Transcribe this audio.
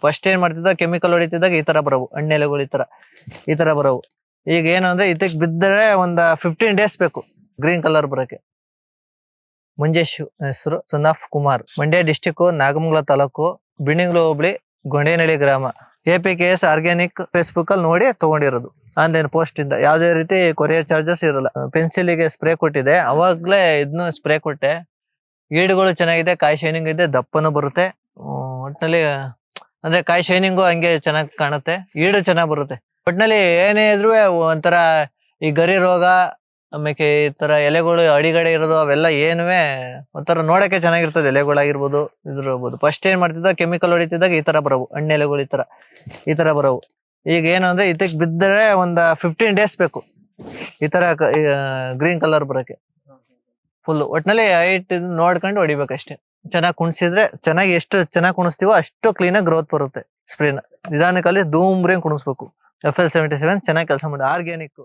First ಏನ್ ಮಾಡ್ತಿದ್ದ chemical ಹೊಡಿತಿದ್ದಾಗ ಈ ತರ ಬರವು ಹಣ್ಣೆಲೆಗಳು ಈ ತರ ಬರವು. ಈಗ ಏನು ಅಂದ್ರೆ ಇದಕ್ ಬಿದ್ದರೆ ಒಂದ್ 15 days ಬೇಕು ಗ್ರೀನ್ ಕಲರ್ ಬರಕ್ಕೆ. ಮಂಜೇಶ್ ಹೆಸರು, son of Kumar, Mandya district, Nagamangala taluk, Binigalu hobli, Gondenahalli ಗ್ರಾಮ. KPKS ಆರ್ಗ್ಯಾನಿಕ್ ಫೇಸ್ಬುಕ್ ಅಲ್ಲಿ ನೋಡಿ ತಗೊಂಡಿರೋದು, ಆನ್ಲೈನ್ ಪೋಸ್ಟ್ ಇಂದ. ಯಾವ್ದೇ ರೀತಿ ಕೊರಿಯರ್ ಚಾರ್ಜಸ್ ಇರಲ್ಲ. ಪೆನ್ಸಿಲ್ ಗೆ ಸ್ಪ್ರೇ ಕೊಟ್ಟಿದೆ, ಅವಾಗ್ಲೇ ಇದನ್ನು ಸ್ಪ್ರೇ ಕೊಟ್ಟೆ. ಈಡುಗಳು ಚೆನ್ನಾಗಿದೆ, ಕಾಯಿ ಶೈನಿಂಗ್ ಇದೆ, ದಪ್ಪನು ಬರುತ್ತೆ. ಒಟ್ನಲ್ಲಿ ಅಂದ್ರೆ ಕಾಯಿ ಶೈನಿಂಗು ಹಂಗೆ ಚೆನ್ನಾಗಿ ಕಾಣುತ್ತೆ, ಈಡು ಚೆನ್ನಾಗ್ ಬರುತ್ತೆ. ಒಟ್ನಲ್ಲಿ ಏನೇ ಇದ್ರು ಒಂಥರ ಈ ಗರಿ ರೋಗ ಆಮೇಲೆ ಈ ತರ ಎಲೆಗಳು ಅಡಿಗಡೆ ಇರೋದು ಅವೆಲ್ಲ ಏನುವೆ ಒಂಥರ ನೋಡಕ್ಕೆ ಚೆನ್ನಾಗಿರ್ತದೆ. ಎಲೆಗಳಾಗಿರ್ಬೋದು ಇದಿರ್ಬೋದು. ಫಸ್ಟ್ ಏನ್ ಮಾಡ್ತಿದ್ದ ಕೆಮಿಕಲ್ ಹೊಡಿತಿದ್ದಾಗ ಈ ತರ ಬರವು ಹಣ್ಣೆಲೆಗಳು ಈ ತರ ಬರವು. ಈಗ ಏನು ಅಂದ್ರೆ ಇದಕ್ ಬಿದ್ದರೆ ಒಂದ್ 15 days ಬೇಕು ಈ ತರ ಗ್ರೀನ್ ಕಲರ್ ಬರಕ್ಕೆ. ಫುಲ್ ಒಟ್ನಲ್ಲಿ ಹೈಟ್ ನೋಡ್ಕೊಂಡು ಹೊಡಿಬೇಕಷ್ಟೇ. ಚೆನ್ನಾಗಿ ಕುಣಿಸಿದ್ರೆ ಚೆನ್ನಾಗಿ, ಎಷ್ಟು ಚೆನ್ನಾಗಿ ಕುಣಿಸ್ತೀವೋ ಅಷ್ಟು ಕ್ಲೀನ್ ಆಗಿ ಗ್ರೋತ್ ಬರುತ್ತೆ. ಸ್ಪ್ರೇನ ನಿಧಾನಕ್ಕಲ್ಲಿ ಧೂಮ್ರೇನ್ ಕುಣಿಸ್ಬೇಕು. FL77 ಚೆನ್ನಾಗಿ ಕೆಲಸ ಮಾಡಿ, ಆರ್ಗ್ಯಾನಿಕ್.